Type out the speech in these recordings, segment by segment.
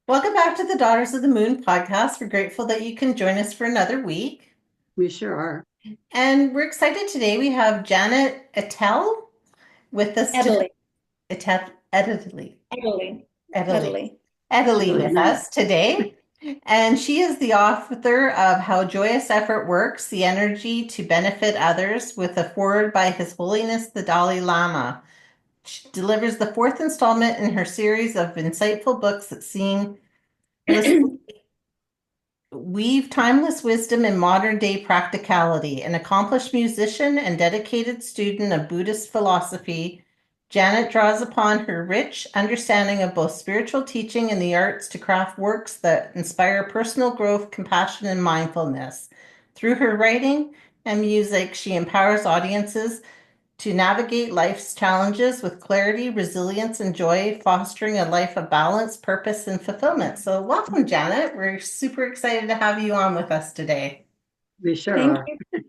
Welcome back to the Daughters of the Moon podcast. We're grateful that you can join us for another week. We sure are. And we're excited today. We have Janet Ettele with us today. Italy, Ettele, Italy, Ettele, Italy. Ettele Really with nice. us today. And she is the author of How Joyous Effort Works, the Energy to Benefit Others, with a foreword by His Holiness the Dalai Lama. She delivers the fourth installment in her series of insightful books that seamlessly weave timeless wisdom in modern day practicality. An accomplished musician and dedicated student of Buddhist philosophy, Janet draws upon her rich understanding of both spiritual teaching and the arts to craft works that inspire personal growth, compassion, and mindfulness. Through her writing and music, she empowers audiences to navigate life's challenges with clarity, resilience, and joy, fostering a life of balance, purpose, and fulfillment. So, welcome, Janet. We're super excited to have you on with us today. We sure Thank are. you.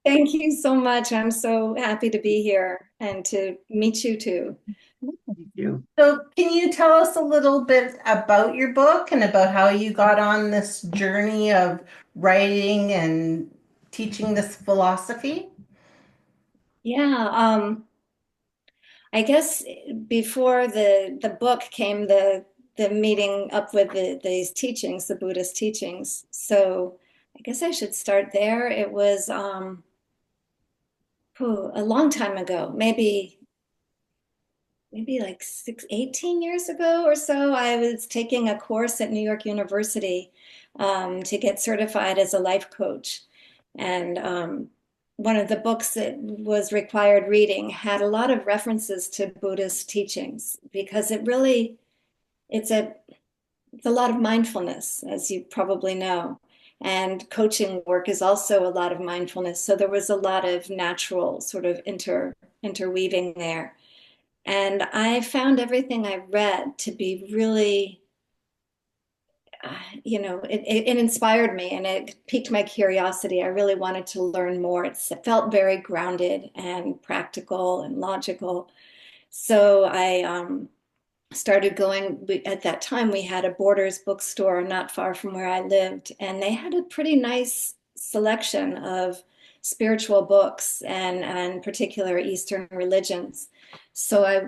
Thank you so much. I'm so happy to be here and to meet you too. Thank you. So, can you tell us a little bit about your book and about how you got on this journey of writing and teaching this philosophy? Yeah, I guess before the book came the meeting up with these teachings, the Buddhist teachings. So I guess I should start there. It was a long time ago, maybe like 18 years ago or so. I was taking a course at New York University to get certified as a life coach. And one of the books that was required reading had a lot of references to Buddhist teachings because it's a it's a lot of mindfulness, as you probably know. And coaching work is also a lot of mindfulness. So there was a lot of natural sort of interweaving there. And I found everything I read to be really, it inspired me and it piqued my curiosity. I really wanted to learn more. It felt very grounded and practical and logical. So I started going. At that time, we had a Borders bookstore not far from where I lived, and they had a pretty nice selection of spiritual books and particular Eastern religions. So I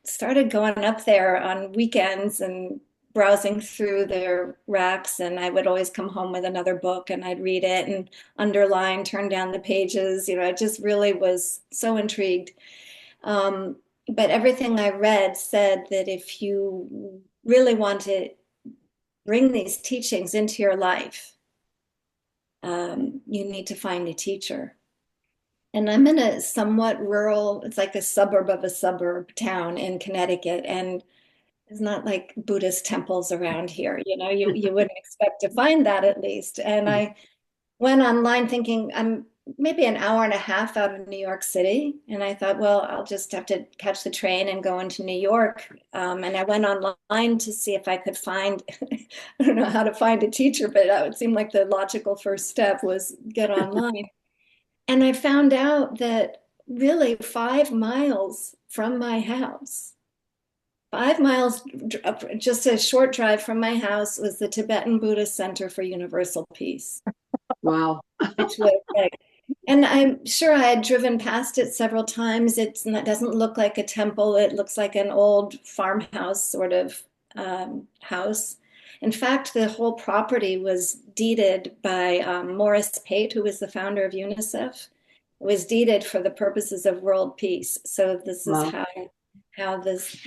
started going up there on weekends and browsing through their racks, and I would always come home with another book and I'd read it and underline, turn down the pages. I just really was so intrigued. But everything I read said that if you really want to bring these teachings into your life, you need to find a teacher. And I'm in a somewhat rural, it's like a suburb of a suburb town in Connecticut. And there's not like Buddhist temples around here. You wouldn't expect to find that at least. And I went online thinking I'm maybe an hour and a half out of New York City. And I thought, well, I'll just have to catch the train and go into New York. And I went online to see if I could find, I don't know how to find a teacher, but it would seem like the logical first step was get online. And I found out that really 5 miles from my house, 5 miles, just a short drive from my house, was the Tibetan Buddhist Center for Universal Peace, Wow. which was like, and I'm sure I had driven past it several times. It doesn't look like a temple. It looks like an old farmhouse sort of house. In fact, the whole property was deeded by Morris Pate, who was the founder of UNICEF. It was deeded for the purposes of world peace. So this is Wow. how these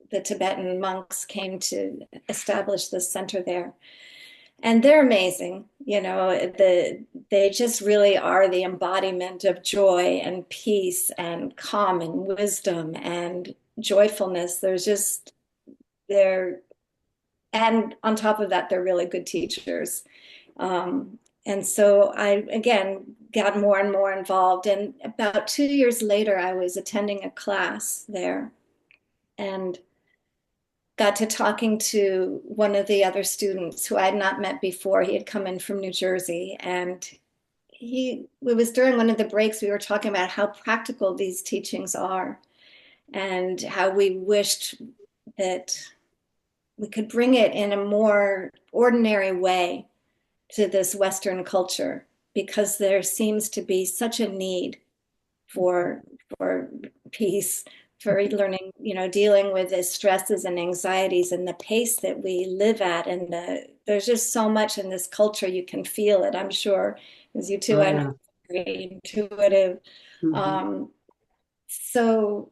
the Tibetan monks came to establish this center there. And they're amazing. They just really are the embodiment of joy and peace and calm and wisdom and joyfulness. They're, and on top of that, they're really good teachers. And so I, again, got more and more involved. And about 2 years later, I was attending a class there and got to talking to one of the other students who I had not met before. He had come in from New Jersey, and it was during one of the breaks we were talking about how practical these teachings are and how we wished that we could bring it in a more ordinary way to this Western culture, because there seems to be such a need for for peace, for learning, dealing with the stresses and anxieties and the pace that we live at. And there's just so much in this culture. You can feel it, I'm sure, as you too, Oh, I know, yeah. very intuitive. Mhm. So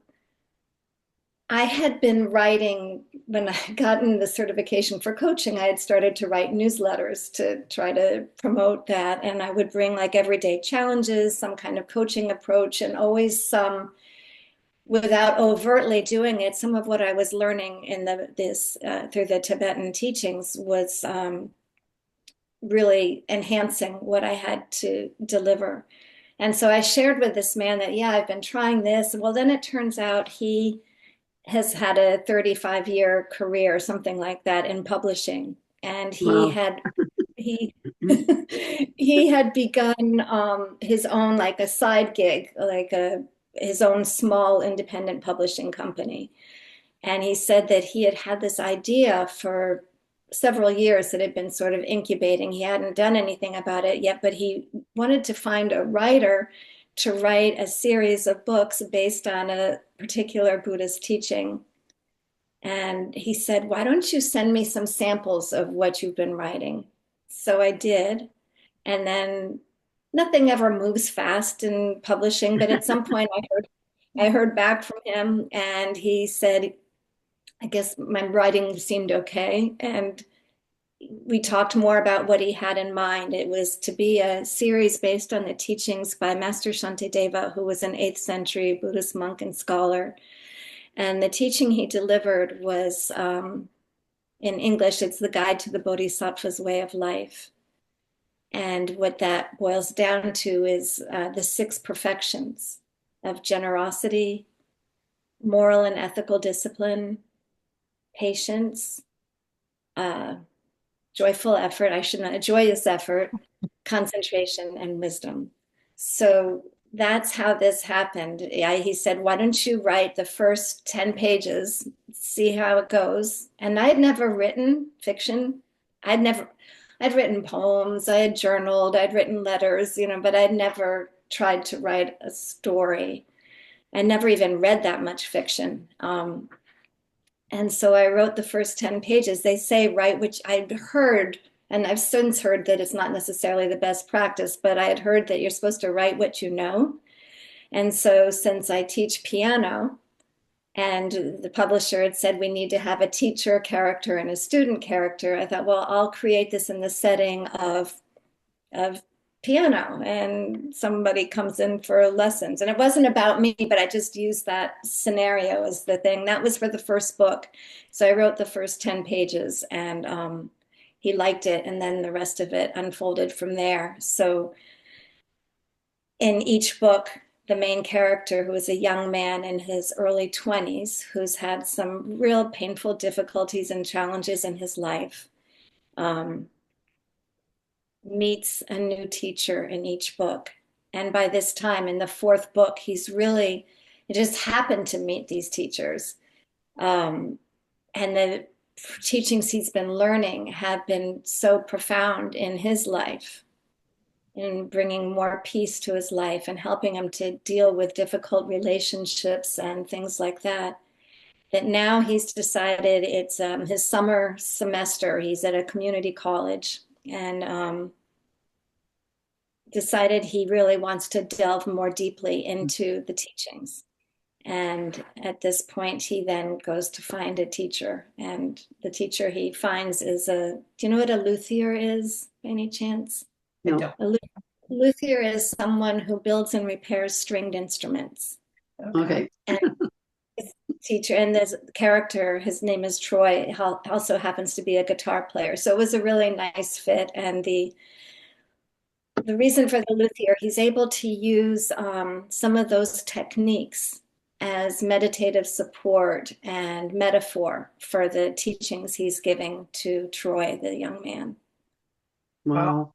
I had been writing, when I had gotten the certification for coaching, I had started to write newsletters to try to promote that. And I would bring like everyday challenges, some kind of coaching approach, and always some, without overtly doing it, some of what I was learning in through the Tibetan teachings was really enhancing what I had to deliver. And so I shared with this man that, yeah, I've been trying this. Well, then it turns out he has had a 35-year career, something like that, in publishing. And Wow. he he had begun his own, like a side gig, like his own small independent publishing company. And he said that he had had this idea for several years that had been sort of incubating. He hadn't done anything about it yet, but he wanted to find a writer to write a series of books based on a particular Buddhist teaching. And he said, "Why don't you send me some samples of what you've been writing?" So I did. And then nothing ever moves fast in publishing, but at some point I heard back from him, and he said, I guess my writing seemed okay. And we talked more about what he had in mind. It was to be a series based on the teachings by Master Shantideva, who was an 8th century Buddhist monk and scholar. And the teaching he delivered was, in English, it's the Guide to the Bodhisattva's Way of Life. And what that boils down to is the 6 perfections of generosity, moral and ethical discipline, patience, uh, joyful effort, I should not, joyous effort, concentration, and wisdom. So that's how this happened. He said, "Why don't you write the first 10 pages, see how it goes?" And I had never written fiction. I'd never, I'd written poems, I had journaled, I'd written letters, but I'd never tried to write a story. I never even read that much fiction. And so I wrote the first 10 pages. They say write, which I'd heard, and I've since heard that it's not necessarily the best practice, but I had heard that you're supposed to write what you know. And so since I teach piano, and the publisher had said we need to have a teacher character and a student character, I thought, well, I'll create this in the setting of piano, and somebody comes in for lessons. And it wasn't about me, but I just used that scenario as the thing. That was for the first book. So I wrote the first 10 pages, and he liked it. And then the rest of it unfolded from there. So in each book, the main character, who is a young man in his early 20s, who's had some real painful difficulties and challenges in his life, um, meets a new teacher in each book. And by this time, in the 4th book, it just happened to meet these teachers. And the teachings he's been learning have been so profound in his life, in bringing more peace to his life and helping him to deal with difficult relationships and things like that. That now he's decided it's his summer semester. He's at a community college, and decided he really wants to delve more deeply into the teachings. And at this point, he then goes to find a teacher. And the teacher he finds do you know what a luthier is, by any chance? I No. don't. A luthier is someone who builds and repairs stringed instruments. Okay. And his teacher, and this character, his name is Troy, also happens to be a guitar player. So it was a really nice fit. And the reason for the luthier, he's able to use some of those techniques as meditative support and metaphor for the teachings he's giving to Troy, the young man. Wow.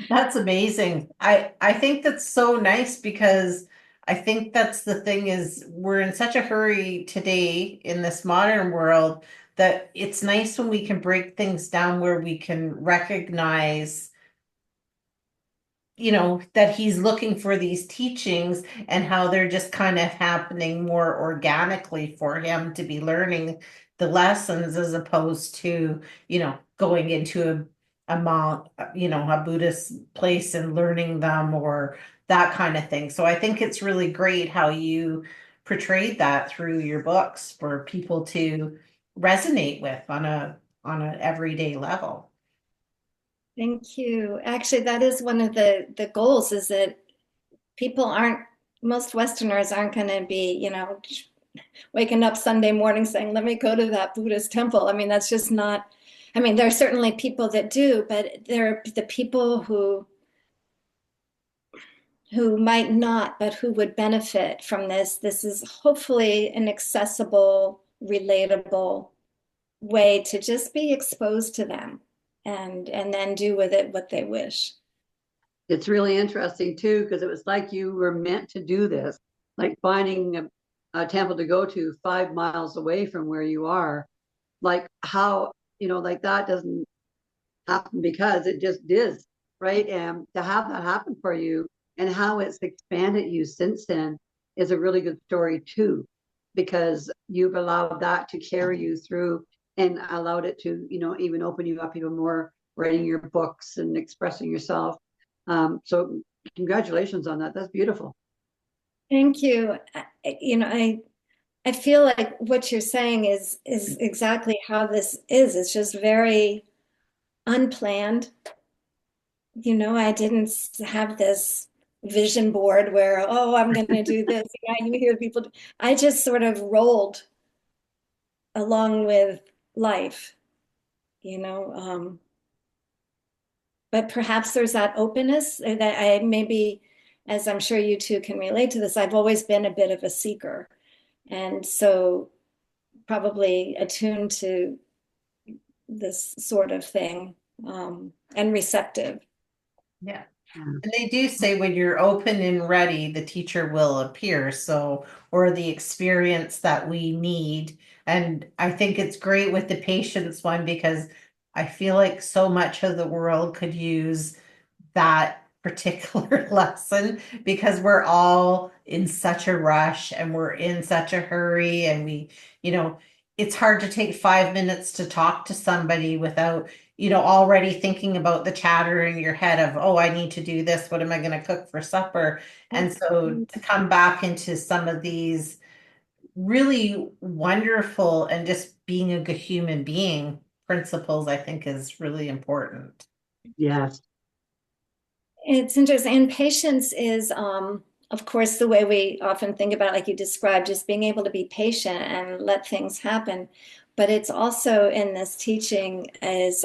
That's amazing. I think that's so nice because I think that's the thing is we're in such a hurry today in this modern world that it's nice when we can break things down where we can recognize, that he's looking for these teachings and how they're just kind of happening more organically for him to be learning the lessons as opposed to, going into a monk, a Buddhist place and learning them or that kind of thing. So I think it's really great how you portrayed that through your books for people to resonate with on a everyday level. Thank you. Actually, that is one of the goals is that people aren't, most Westerners aren't going to be, waking up Sunday morning saying, let me go to that Buddhist temple. I mean, that's just not, I mean, there are certainly people that do, but there are the people who might not, but who would benefit from this. This is hopefully an accessible, relatable way to just be exposed to them and then do with it what they wish. It's really interesting too, because it was like you were meant to do this, like finding a temple to go to 5 miles away from where you are. Like how, like that doesn't happen because it just is, right? And to have that happen for you and how it's expanded you since then is a really good story too, because you've allowed that to carry you through and allowed it to, even open you up even more, writing your books and expressing yourself. So congratulations on that. That's beautiful. Thank you. I feel like what you're saying is exactly how this is. It's just very unplanned. I didn't have this vision board where, oh, I'm going to do this. You hear people. I just sort of rolled along with life, you know. But perhaps there's that openness that I maybe, as I'm sure you two can relate to this, I've always been a bit of a seeker. And so probably attuned to this sort of thing and receptive. Yeah. Yeah. And they do say when you're open and ready, the teacher will appear. So, or the experience that we need. And I think it's great with the patience one because I feel like so much of the world could use that particular lesson because we're all in such a rush and we're in such a hurry and you know, it's hard to take 5 minutes to talk to somebody without, already thinking about the chatter in your head of, oh, I need to do this. What am I going to cook for supper? And so to come back into some of these really wonderful and just being a good human being principles, I think is really important. Yes. It's interesting. And patience is, of course, the way we often think about, like you described, just being able to be patient and let things happen. But it's also in this teaching is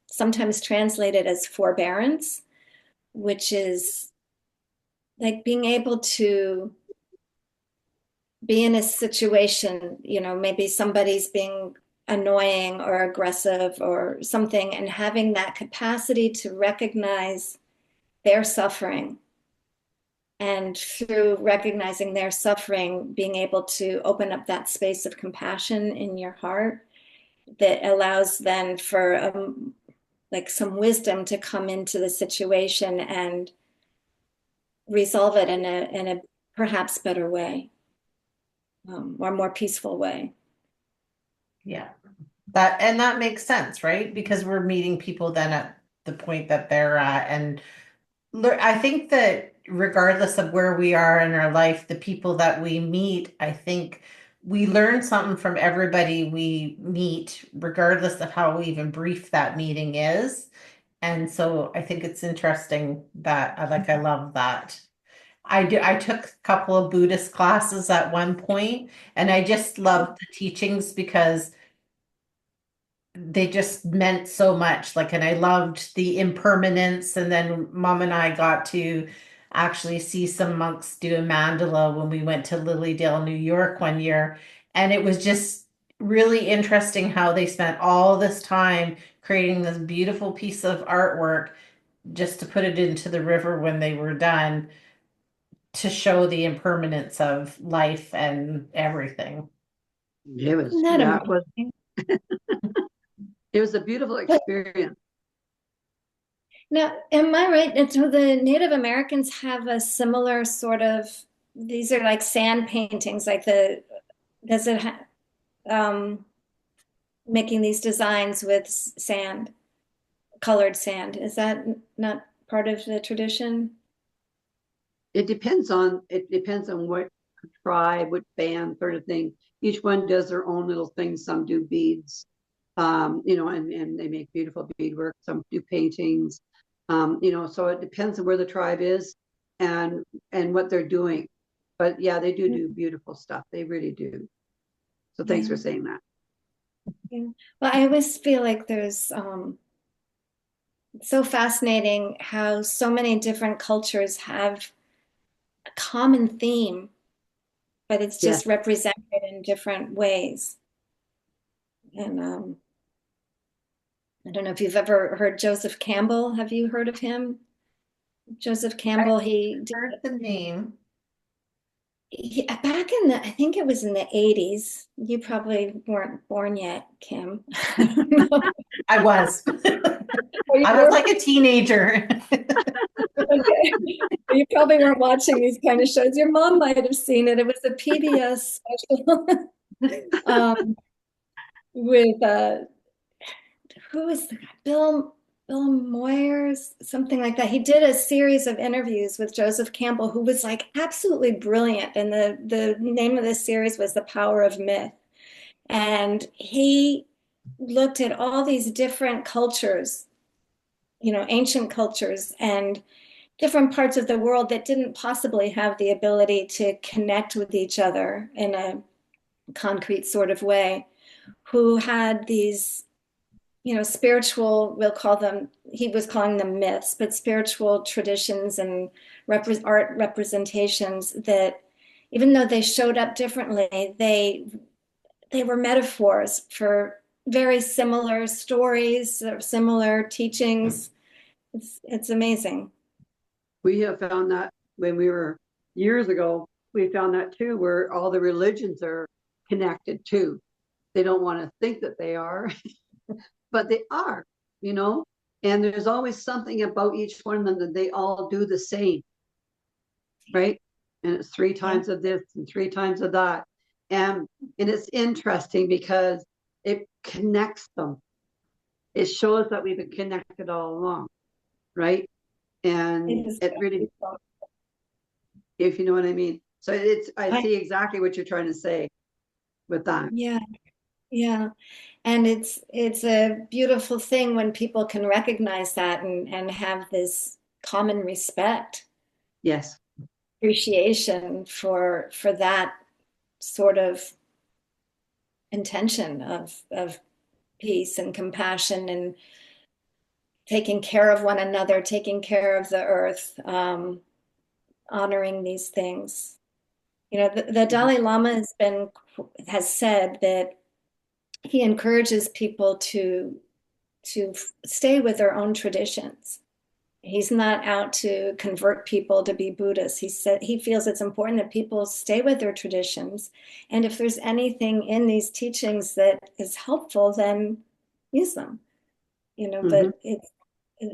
sometimes translated as forbearance, which is like being able to be in a situation, maybe somebody's being annoying or aggressive or something, and having that capacity to recognize their suffering. And through recognizing their suffering, being able to open up that space of compassion in your heart that allows then for like some wisdom to come into the situation and resolve it in a perhaps better way, or more peaceful way. Yeah. That makes sense, right? Because we're meeting people then at the point that they're at. And I think that regardless of where we are in our life, the people that we meet, I think we learn something from everybody we meet, regardless of how even brief that meeting is. And so I think it's interesting that I love that. I took a couple of Buddhist classes at one point, and I just loved the teachings because they just meant so much. Like, and I loved the impermanence. And then mom and I got to actually see some monks do a mandala when we went to Lilydale, New York one year. And it was just really interesting how they spent all this time creating this beautiful piece of artwork just to put it into the river when they were done. to show the impermanence of life and everything. It was, Isn't that yeah, it was, amazing? it was a beautiful But experience. now, am I right? And so the Native Americans have a similar sort of, these are like sand paintings, like does it um, making these designs with sand, colored sand. Is that not part of the tradition? It depends on what tribe, what band, sort of thing. Each one does their own little thing. Some do beads, and they make beautiful beadwork. Some do paintings, so it depends on where the tribe is and what they're doing. But yeah, they do beautiful stuff. They really do. So thanks for Yeah. saying that. Yeah. Well, I always feel like there's it's so fascinating how so many different cultures have a common theme, but it's Yes, just represented in different ways. And I don't know if you've ever heard Joseph Campbell. Have you heard of him? Joseph I Campbell, he did heard the name. back in I think it was in the 80s. You probably weren't born yet, Kim. I don't know. I was. Oh, you I was were? like a teenager. Okay. You probably weren't watching these kind of shows. Your mom might have seen it. It was a PBS special um, with who was the guy? Bill Moyers, something like that. He did a series of interviews with Joseph Campbell, who was like absolutely brilliant. And the name of this series was The Power of Myth. And he looked at all these different cultures, ancient cultures and different parts of the world that didn't possibly have the ability to connect with each other in a concrete sort of way, who had these, spiritual, we'll call them, he was calling them myths, but spiritual traditions and art representations that even though they showed up differently, they were metaphors for very similar stories or similar teachings. It's amazing. we have found that when we were years ago, we found that too, where all the religions are connected too. They don't want to think that they are, but they are, you know, and there's always something about each one of them that they all do the same, right? And it's three Yeah. times of this and three times of that. And it's interesting because it connects them. It shows that we've been connected all along, right? It And is it really, if you know what I mean. So I I, see exactly what you're trying to say with that. yeah, yeah. And it's a beautiful thing when people can recognize that and have this common respect, Yes. appreciation for that sort of intention of peace and compassion and taking care of one another, taking care of the earth, honoring these things. The Dalai Lama has said that he encourages people to stay with their own traditions. He's not out to convert people to be Buddhists. He said he feels it's important that people stay with their traditions, and if there's anything in these teachings that is helpful, then use them. Mm-hmm. But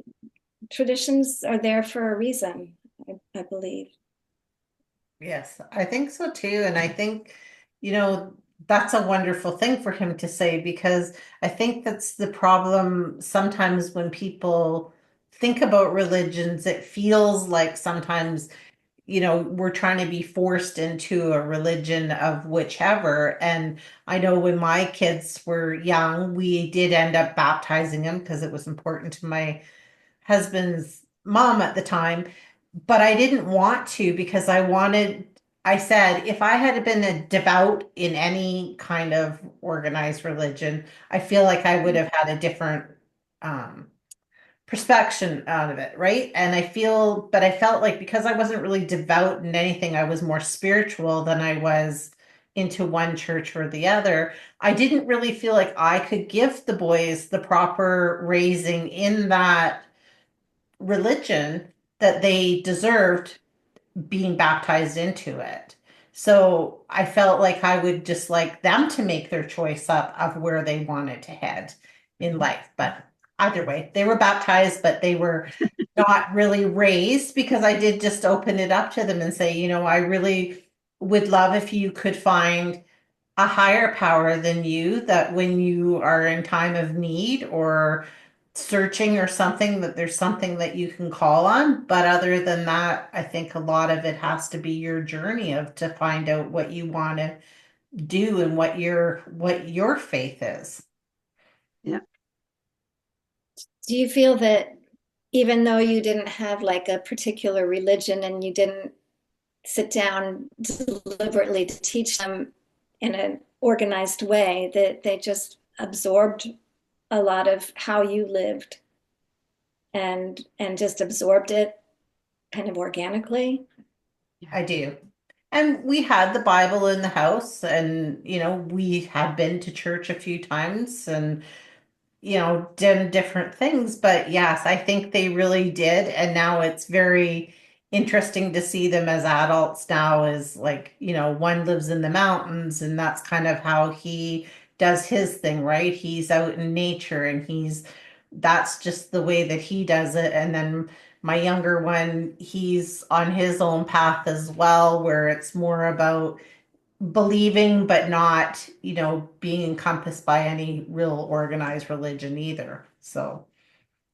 traditions are there for a reason, I believe. Yes, I think so too. And I think, you know, that's a wonderful thing for him to say because I think that's the problem sometimes when people think about religions, it feels like sometimes, we're trying to be forced into a religion of whichever. And I know when my kids were young, we did end up baptizing them because it was important to my husband's mom at the time, but I didn't want to because I said, if I had been a devout in any kind of organized religion, I feel like I would have had a different um, perspective out of it, right? But I felt like because I wasn't really devout in anything, I was more spiritual than I was into one church or the other. I didn't really feel like I could give the boys the proper raising in that religion that they deserved being baptized into it. So I felt like I would just like them to make their choice up of where they wanted to head in life. But either way, they were baptized, but they were not really raised, because I did just open it up to them and say, I really would love if you could find a higher power than you, that when you are in time of need or searching or something, that there's something that you can call on. But other than that, I think a lot of it has to be your journey of to find out what you want to do and what your faith is. Yeah. Do you feel that even though you didn't have like a particular religion and you didn't sit down deliberately to teach them in an organized way, that they just absorbed a lot of how you lived and just absorbed it kind of organically? I do. And we had the Bible in the house, and we had been to church a few times, and done different things. But yes, I think they really did. And now it's very interesting to see them as adults now, is like, one lives in the mountains, and that's kind of how he does his thing, right? He's out in nature, and that's just the way that he does it. And then my younger one, he's on his own path as well, where it's more about believing but not being encompassed by any real organized religion either. So,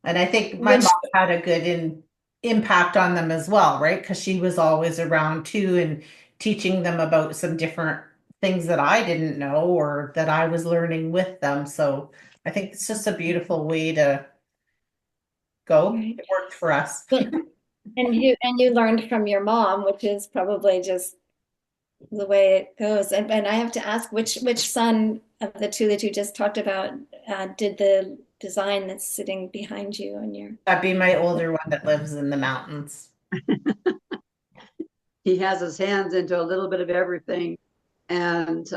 and I think my Which mom had a good impact on them as well, right? Because she was always around too, and teaching them about some different things that I didn't know or that I was learning with them. So I think it's just a beautiful way to go. right. It worked for us. But and you learned from your mom, which is probably just the way it goes. And I have to ask, which son of the two that you just talked about did the design that's sitting behind you on your? That'd be my older one that lives in the mountains. He has his hands into a little bit of everything. And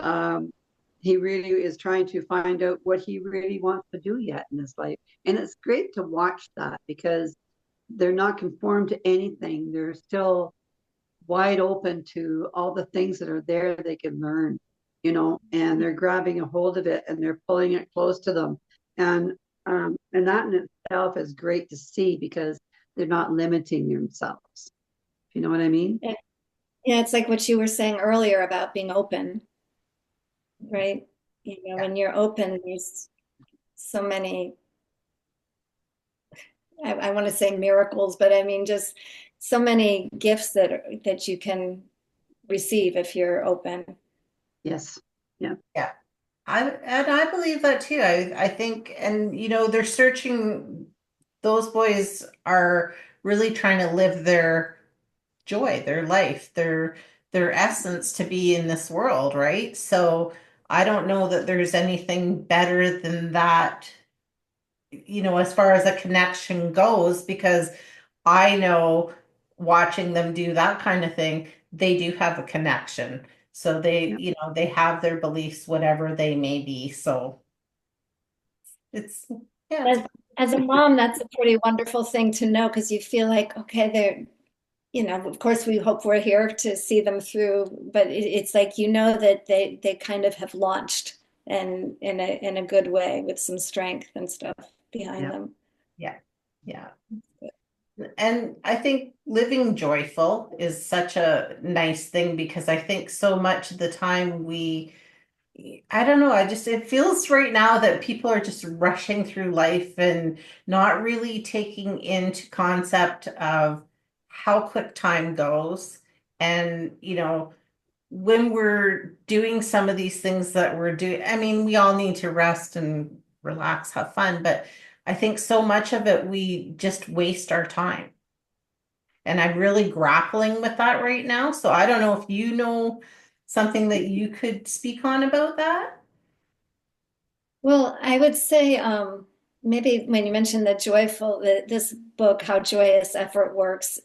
he really is trying to find out what he really wants to do yet in his life. And it's great to watch that, because they're not conformed to anything. They're still wide open to all the things that are there they can learn, and they're grabbing a hold of it and they're pulling it close to them. And that in itself is great to see, because they're not limiting themselves. You know what I mean? Yeah, it's like what you were saying earlier about being open, right? Yeah. When you're open, there's so many, I want to say miracles, but I mean just so many gifts that you can receive if you're open. Yes. Yeah. Yeah. I believe that too. I think, and they're searching, those boys are really trying to live their joy, their life, their essence to be in this world, right? So I don't know that there's anything better than that, as far as a connection goes, because I know, watching them do that kind of thing, they do have a connection. So they, Yeah. they have their beliefs, whatever they may be. So it's, yeah, it's, As, as a mom, that's a pretty wonderful thing to know, because you feel like, okay, they're, of course we hope we're here to see them through, but it's like, that they kind of have launched, and in a good way, with some strength and stuff behind Yeah. them. yeah, yeah. And I think living joyful is such a nice thing, because I think so much of the time I don't know, it feels right now that people are just rushing through life and not really taking into concept of how quick time goes. And, when we're doing some of these things that we're doing, I mean, we all need to rest and relax, have fun, but I think so much of it, we just waste our time. And I'm really grappling with that right now. So I don't know if you know something that you could speak on about that. Well, I would say, maybe when you mentioned this book, How Joyous Effort Works,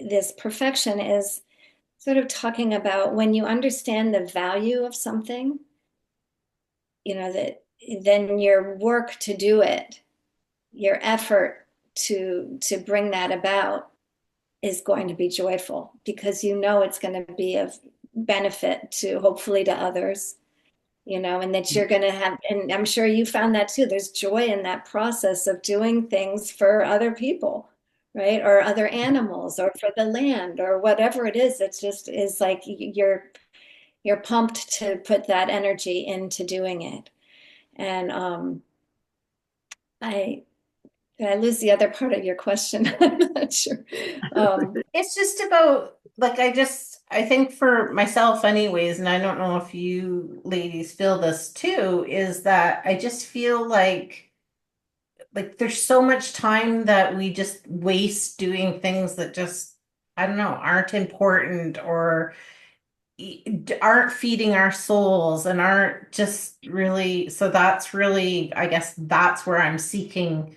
this perfection is sort of talking about when you understand the value of something, that then your work to do it, your effort to bring that about is going to be joyful, because you know it's going to be of benefit to, hopefully, to others, and that you're going to have, and I'm sure you found that too. There's joy in that process of doing things for other people, right? Or other animals, or for the land, or whatever it is. It's just is like you're pumped to put that energy into doing it. And I did I lose the other part of your question? I'm not sure. It's just about like I think for myself anyways, and I don't know if you ladies feel this too, is that I just feel like there's so much time that we just waste doing things that just I don't know, aren't important or aren't feeding our souls and aren't just really, so that's really, I guess that's where I'm seeking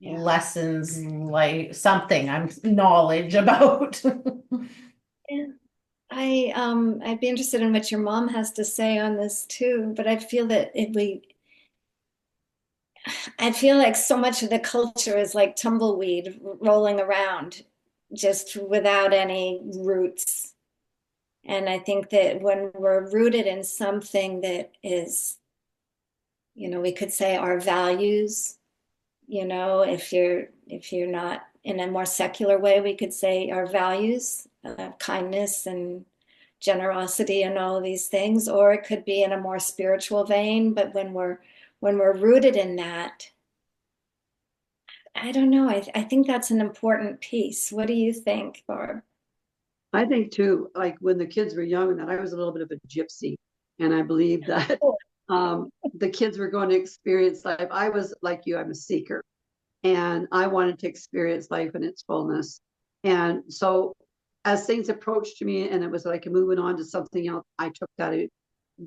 Yeah. lessons, like something I'm knowledge about. Yeah. I'd be interested in what your mom has to say on this too, but I feel that I feel like so much of the culture is like tumbleweed rolling around just without any roots. And I think that when we're rooted in something that is, we could say our values, if you're not in a more secular way, we could say our values, kindness and generosity and all of these things, or it could be in a more spiritual vein. But when we're rooted in that, I don't know. I think that's an important piece. What do you think, Barb? I think too, like when the kids were young, that I was a little bit of a gypsy, and I believe that Cool. the kids were going to experience life. I was like you, I'm a seeker, and I wanted to experience life in its fullness. And so, as things approached me, and it was like moving on to something else, I took the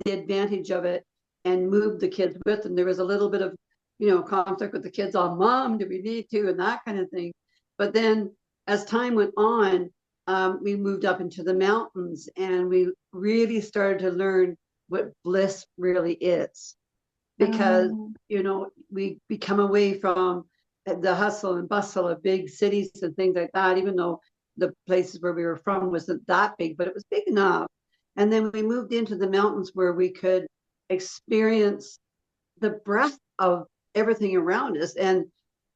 advantage of it and moved the kids with. And there was a little bit of, conflict with the kids on, Mom, do we need to, and that kind of thing. But then, as time went on, we moved up into the mountains, and we really started to learn what bliss really is, because Um, we become away from the hustle and bustle of big cities and things like that, even though the places where we were from wasn't that big, but it was big enough. And then we moved into the mountains where we could experience the breadth of everything around us. And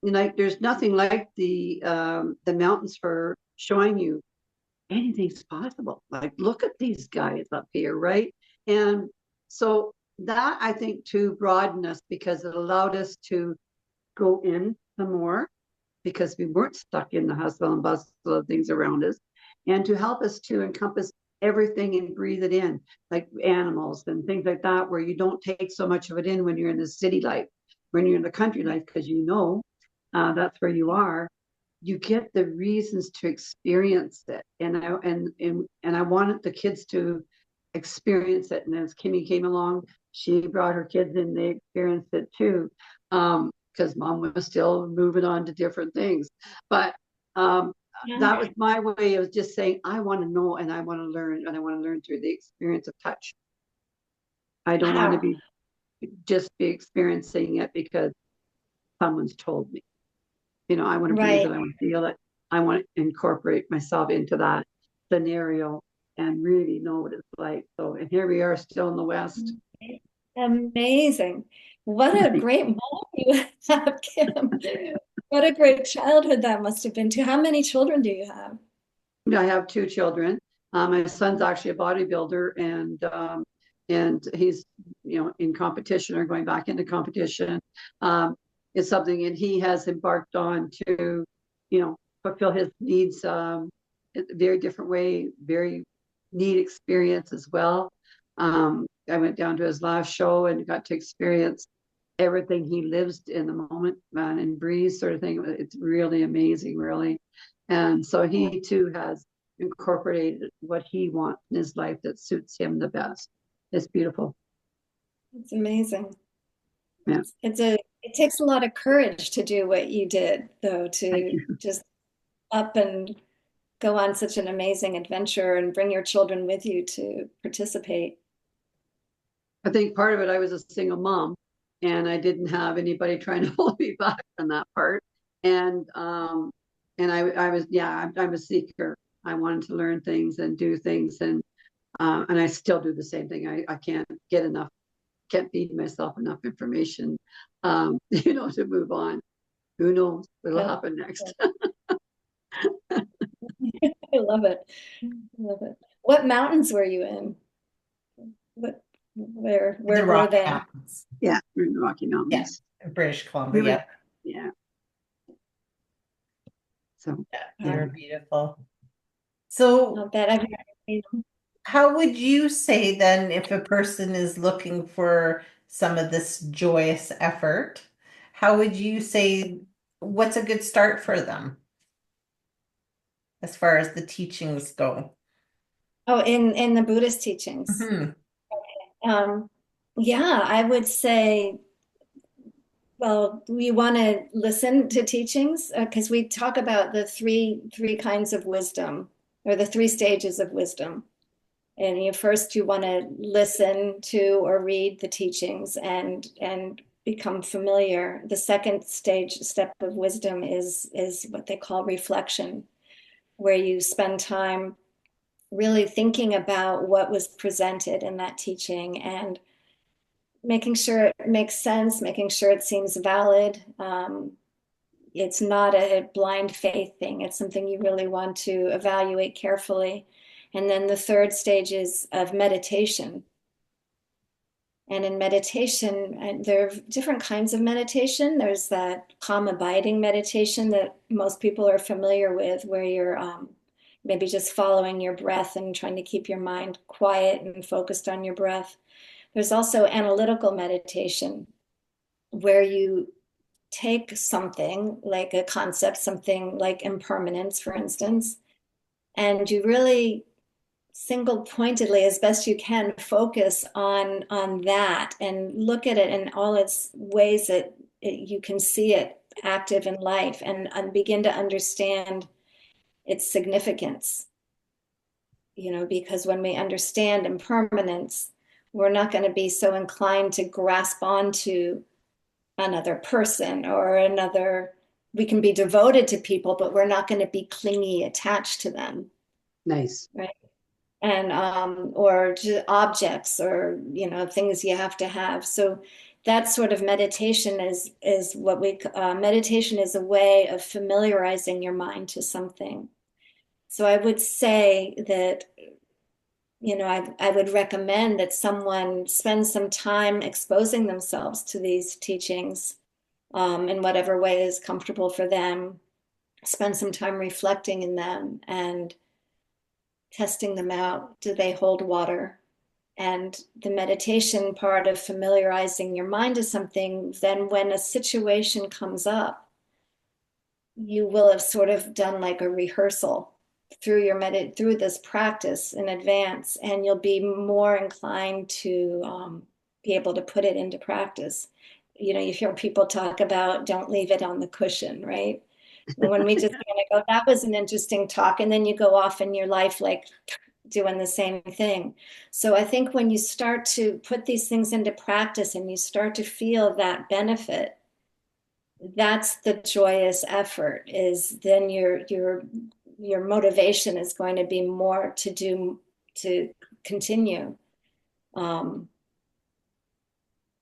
there's nothing like the mountains for showing you anything's possible. Like, look at these guys up here, right? And so that, I think, too, broadened us, because it allowed us to go in some more, because we weren't stuck in the hustle and bustle of things around us, and to help us to encompass everything and breathe it in, like animals and things like that, where you don't take so much of it in when you're in the city life. When you're in the country life, because that's where you are, you get the reasons to experience it. And I wanted the kids to experience it. And as Kimmy came along, she brought her kids in, they experienced it too. Because Mom was still moving on to different things. But yeah. that was my way of just saying, I want to know, and I want to learn, and I want to learn through the experience of touch. I don't want to Wow. be just be experiencing it because someone's told me. I want to breathe Right. it. I want to feel it. I want to incorporate myself into that scenario and really know what it's like. So, and here we are still in the West. Amazing. What a great mom you have, Kim. What a great childhood that must have been too. How many children do you have? I have two children. My son's actually a bodybuilder, and he's in competition or going back into competition. It's something, and he has embarked on to fulfill his needs in a very different way, very neat experience as well. I went down to his last show and got to experience everything he lives in the moment, and breathes, sort of thing. It's really amazing, really. And so he too has incorporated what he wants in his life that suits him the best. It's beautiful. It's amazing. Yeah. It takes a lot of courage to do what you did, though, Thank to you. just up and go on such an amazing adventure and bring your children with you to participate. I think part of it, I was a single mom, and I didn't have anybody trying to hold me back on that part. And And I was, yeah, I'm a seeker. I wanted to learn things and do things, and I still do the same thing. I can't get enough, can't feed myself enough information, to move on. Who knows what'll Yeah. happen next? I love it. I love it. What mountains were you in? What, The where were Rocky they? Mountains. Yeah, we're in the Rocky Yeah, Mountains. British Columbia. Really, Yeah, yeah. So yeah, yeah, they're beautiful. So, Not bad. I've never seen them. how would you say then if a person is looking for some of this joyous effort, how would you say what's a good start for them as far as the teachings go? Oh, in the Buddhist teachings. Hmm. Um, yeah, I would say, well, we want to listen to teachings because we talk about the three kinds of wisdom, or the three stages of wisdom. And first you want to listen to or read the teachings and become familiar. The second step of wisdom is what they call reflection, where you spend time really thinking about what was presented in that teaching and making sure it makes sense, making sure it seems valid. It's not a blind faith thing. It's something you really want to evaluate carefully. And then the third stage is of meditation. And in meditation, there are different kinds of meditation. There's that calm abiding meditation that most people are familiar with, where you're maybe just following your breath and trying to keep your mind quiet and focused on your breath. There's also analytical meditation, where you take something like a concept, something like impermanence, for instance, and you really single pointedly as best you can focus on that and look at it in all its ways that you can see it active in life, and begin to understand its significance, because when we understand impermanence, we're not going to be so inclined to grasp onto another person or another. We can be devoted to people, but we're not going to be clingy attached to them, nice. right? And or to objects, or things you have to have. So that sort of meditation is what we meditation is a way of familiarizing your mind to something. So I would say that I would recommend that someone spend some time exposing themselves to these teachings, in whatever way is comfortable for them. Spend some time reflecting in them and testing them out. Do they hold water? And the meditation part of familiarizing your mind to something, then when a situation comes up, you will have sort of done like a rehearsal through this practice in advance, and you'll be more inclined to be able to put it into practice. You hear people talk about don't leave it on the cushion, right? When we just kind of go, that was an interesting talk, and then you go off in your life like doing the same thing. So I think when you start to put these things into practice and you start to feel that benefit, that's the joyous effort. Is then your motivation is going to be more to continue. um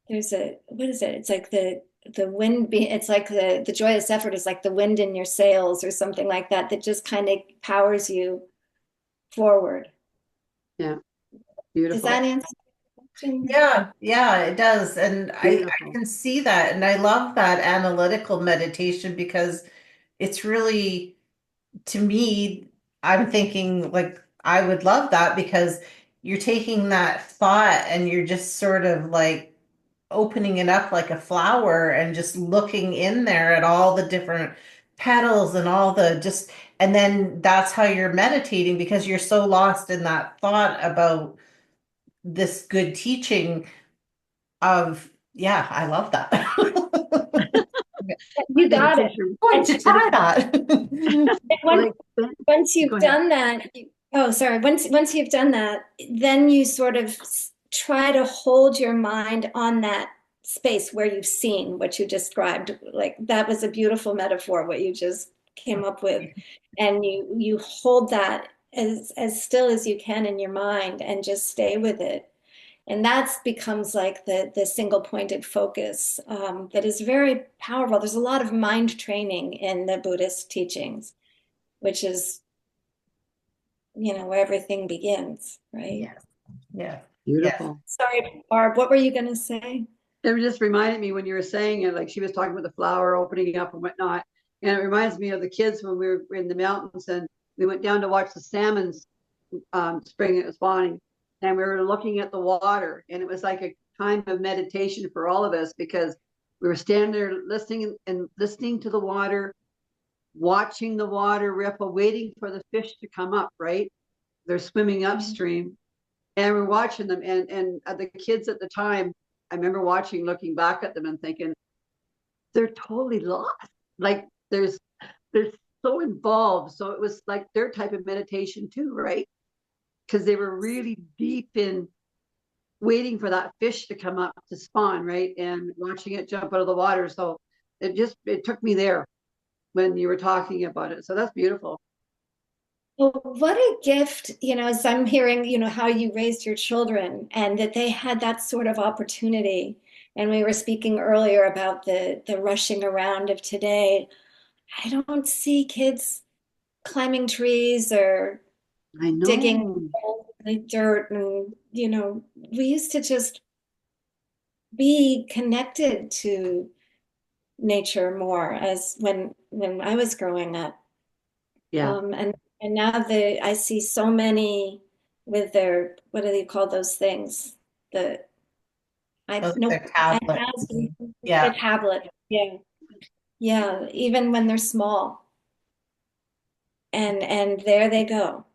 there's a, what is it, it's like the wind it's like the joyous effort is like the wind in your sails or something like that, that just kind of powers you forward. Yeah, Does beautiful, that answer the question? Yeah, yeah, it does. And I beautiful. can see that. And I love that analytical meditation because it's really, to me, I'm thinking like I would love that because you're taking that thought and you're just sort of like opening it up like a flower and just looking in there at all the different petals and all the just, and then that's how you're meditating because you're so lost in that thought about this good teaching of, yeah, I love that. You got it. Going And to try that. when, Like, once go you've ahead. done that, oh, sorry. Once you've done that, then you sort of try to hold your mind on that space where you've seen what you described. Like that was a beautiful metaphor, what you just came up with, and you hold that as still as you can in your mind and just stay with it. And that becomes like the single pointed focus that is very powerful. There's a lot of mind training in the Buddhist teachings, which is, where everything begins, right? Yes. Yes. Yes. Beautiful. Sorry, Barb, what were you going to say? It just reminded me when you were saying it, like she was talking about the flower opening up and whatnot. And it reminds me of the kids when we were in the mountains and we went down to watch the salmons spring it was spawning. And we were looking at the water. And it was like a time of meditation for all of us because we were standing there listening to the water, watching the water ripple, waiting for the fish to come up, right? They're swimming upstream. And we're watching them. And the kids at the time, I remember looking back at them and thinking, they're totally lost. Like they're so involved. So it was like their type of meditation too, right? Because they were really deep in waiting for that fish to come up to spawn, right? And watching it jump out of the water. So it took me there when you were talking about it. So that's beautiful. Well, what a gift, as I'm hearing, how you raised your children and that they had that sort of opportunity. And we were speaking earlier about the rushing around of today. I don't see kids climbing trees or I digging know. holes in the dirt. And, we used to just be connected to nature more as when I was growing up. Yeah. And now I see so many with their, what do they call those things? The I Those are nope, tablets. iPads, the Yeah. tablet. Yeah. Yeah, even when they're small. And there they go.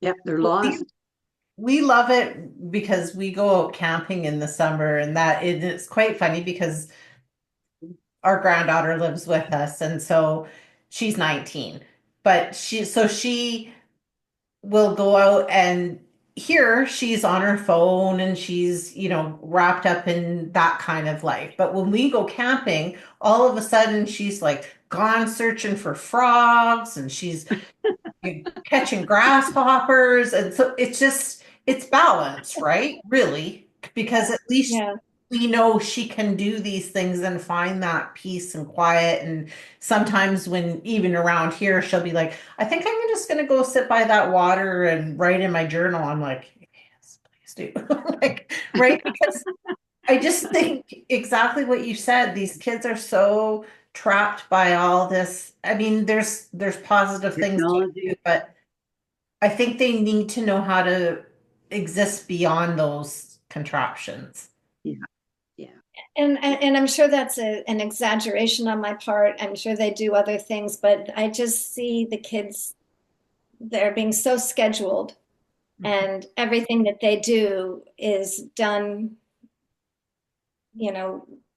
Yeah. They're We, lost. we love it because we go out camping in the summer, and it's quite funny because our granddaughter lives with us, and so she's 19. But she will go out, and here she's on her phone and she's, wrapped up in that kind of life. But when we go camping, all of a sudden she's like gone searching for frogs and she's catching grasshoppers. And so it's balance, right? Really, because at least Yeah. we know she can do these things and find that peace and quiet. And sometimes when even around here, she'll be like, I think I'm just going to go sit by that water and write in my journal. I'm like, yes, please do. Like, right? Because I just think exactly what you said. These kids are so trapped by all this. I mean, there's positive things to Technology. do, but I think they need to know how to exist beyond those contraptions. Yeah. Yeah. And I'm sure that's an exaggeration on my part. I'm sure they do other things, but I just see the kids, they're being so scheduled, and everything that they do is done,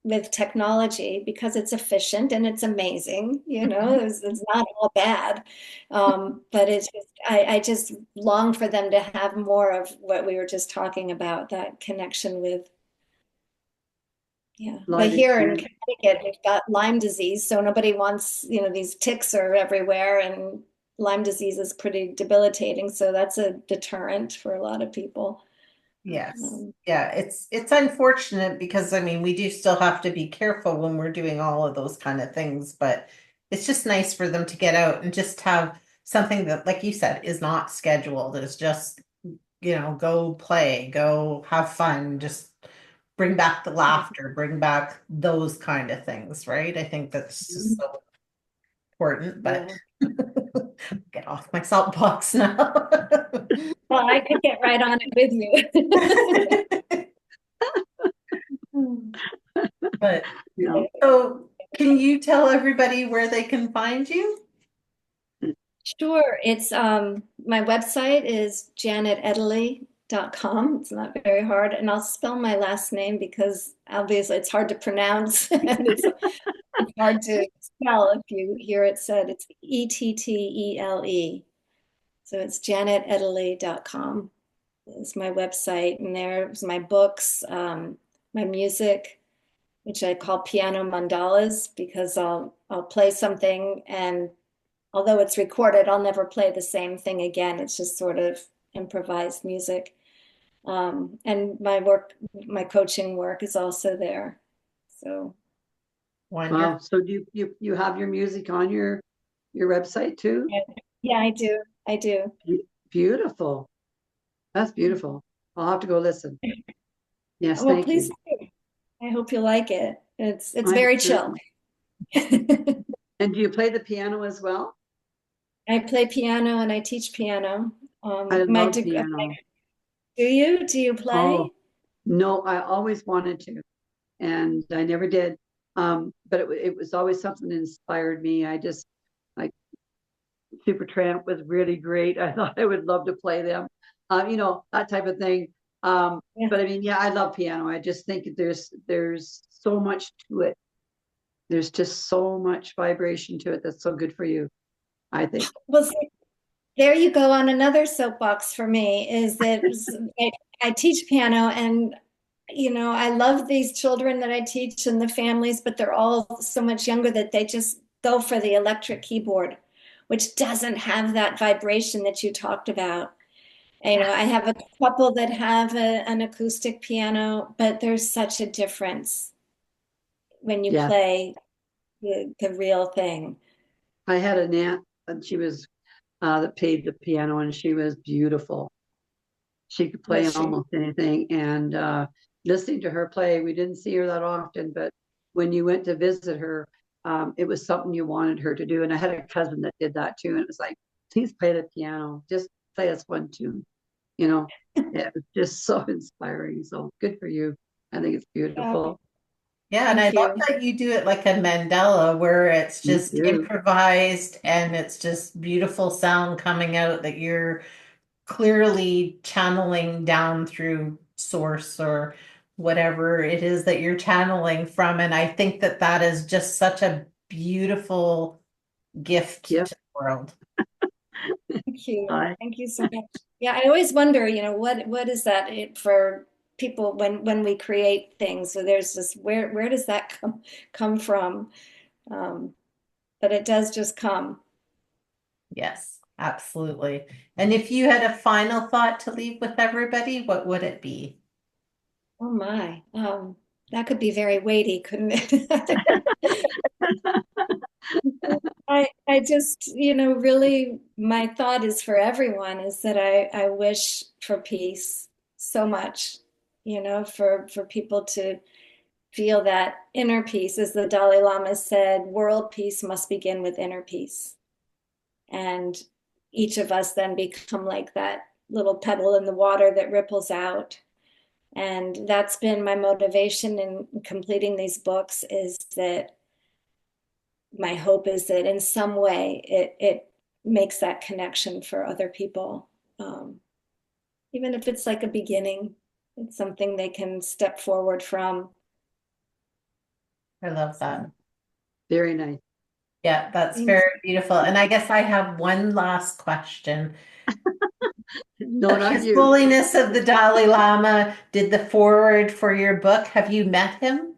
with technology because it's efficient and it's amazing, it's not all bad. But it's just, I just long for them to have more of what we were just talking about, that connection with, yeah. But Live here in experience. Connecticut, we've got Lyme disease, so nobody wants, these ticks are everywhere, and Lyme disease is pretty debilitating, so that's a deterrent for a lot of people. Yes. Um, Yeah, it's unfortunate because I mean we do still have to be careful when we're doing all of those kind of things, but it's just nice for them to get out and just have something that, like you said, is not scheduled. It's just, go play, go have fun, just bring back the laughter, bring back those kind of things, right? I think that's just so important, but yeah. get off my soapbox now. Well, I could get right on it with you. But No. so can you tell everybody where they can find you? Sure. It's my website is janetettele.com. It's not very hard. And I'll spell my last name because obviously it's hard to pronounce and it's hard to spell if you hear it said. It's Ettele. So it's janetettele.com is my website. And there's my books, my music. which I call piano mandalas, because I'll play something, and although it's recorded, I'll never play the same thing again. It's just sort of improvised music. And my coaching work is also there. So Wonderful. Wow. So do you have your music on your website too? yeah, yeah, I do. I do. Beautiful. That's beautiful. I'll have to go listen. Yes, Well, thank please you. do. I hope you like it. It's I'm very sure. chill. And do you play the piano as well? I play piano and I teach piano. I My love degree, piano. do you? Do you Oh, play? no, I always wanted to, and I never did. But it was always something that inspired me. I just like Supertramp was really great. I thought I would love to play them, that type of thing. Yeah. But I mean, yeah, I love piano. I just think there's so much to it. There's just so much vibration to it that's so good for you, I think. Well, see, there you go on another soapbox for me is that I teach piano, and I love these children that I teach and the families, but they're all so much younger that they just go for the electric keyboard, which doesn't have that vibration that you talked about. I have a couple that have an acoustic piano, but there's such a difference when you Yeah, play the real thing. I had an aunt, and she was that played the piano, and she was beautiful. She could play Was she? almost anything. And listening to her play, we didn't see her that often, but when you went to visit her, it was something you wanted her to do. And I had a cousin that did that too. And it was like, please play the piano, just play us one tune. You know, yeah, it was just so inspiring. So good for you. I think it's Oh, beautiful. Yeah, and I thank love you. that you do it like a mandala where it's Me just too. improvised and it's just beautiful sound coming out that you're clearly channeling down through source or whatever it is that you're channeling from. And I think that that is just such a beautiful gift Yep. to the world. Thank you. I Thank you so much. Yeah, I always wonder, what is that for people when we create things? So there's this where does that come from? Um, but it does just come. Yes, absolutely. And if you had a final thought to leave with everybody, what would it be? Oh my. That could be very weighty, couldn't it? I just, really my thought is for everyone is that I wish for peace so much, for people to feel that inner peace. As the Dalai Lama said, world peace must begin with inner peace. And each of us then become like that little pebble in the water that ripples out. And that's been my motivation in completing these books, is that my hope is that in some way it makes that connection for other people. Even if it's like a beginning, it's something they can step forward from. I love So that. very nice. Yeah, that's thanks. very beautiful. And I guess I have one last question. No, not His you. Holiness of the Dalai Lama did the foreword for your book. Have you met him?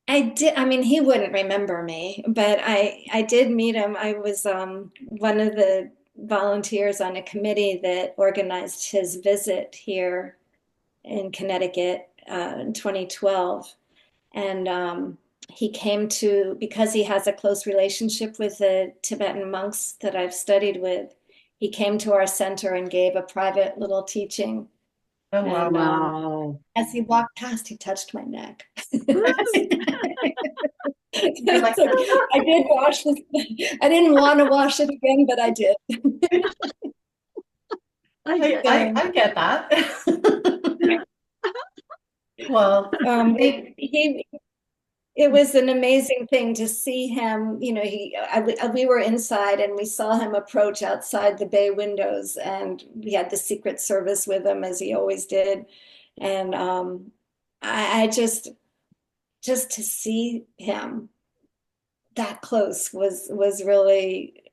I did. I mean, he wouldn't remember me, but I did meet him. I was one of the volunteers on a committee that organized his visit here in Connecticut in 2012. And he came because he has a close relationship with the Tibetan monks that I've studied with. He came to our center and gave a private little teaching. Oh, wow. And Wow. as he walked past, he touched my neck. You're like, It's like, I did wash this. I didn't want to wash it again, but I did. I I, get I, So, I get that. Well, thank- it was an amazing thing to see him. We were inside and we saw him approach outside the bay windows, and we had the Secret Service with him as he always did. And I just to see him that close was really,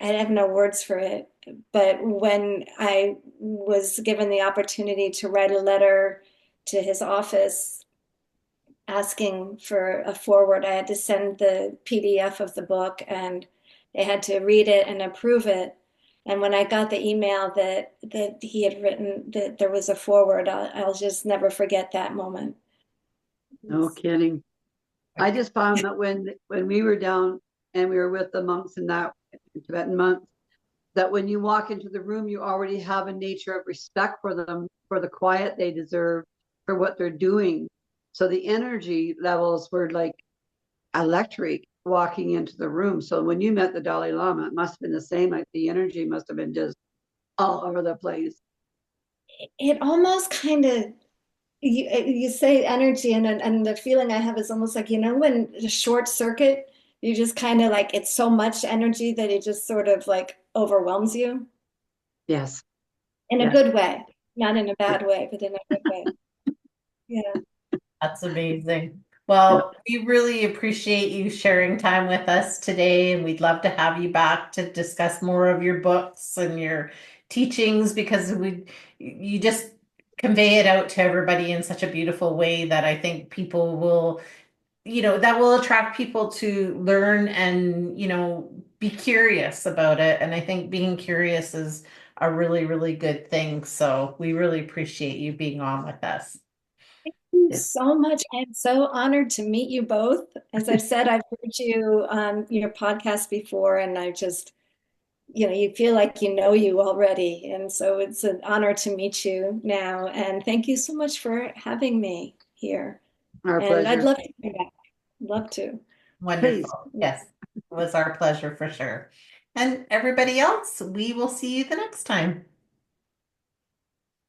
I have no words for it. But when I was given the opportunity to write a letter to his office, asking for a forward. I had to send the PDF of the book and they had to read it and approve it. And when I got the email that he had written that there was a forward, I'll just never forget that moment. No kidding. I just found that when we were down and we were with the monks and that Tibetan monks, that when you walk into the room, you already have a nature of respect for them, for the quiet they deserve, for what they're doing. So the energy levels were like electric walking into the room. So when you met the Dalai Lama, it must have been the same. Like the energy must have been just all over the place. It almost kind of you say energy and the feeling I have is almost like, when the short circuit, you just kind of like it's so much energy that it just sort of like overwhelms you Yes. in a Yes. good way, not in a bad way, but in a good way. Yeah. That's amazing. Yeah. Well, we really appreciate you sharing time with us today, and we'd love to have you back to discuss more of your books and your teachings because you just convey it out to everybody in such a beautiful way that I think people will, that will attract people to learn and, be curious about it. And I think being curious is a really, really good thing. So we really appreciate you being on with us. Thank you Yeah. so much. I'm so honored to meet you both. As I've said, I've heard you on your podcast before, and I just, you feel like you already. And so it's an honor to meet you now. And thank you so much for having me here. Our And I'd pleasure. love to come back. Love to. Please. Wonderful. Yes, it was our pleasure for sure. And everybody else, we will see you the next time.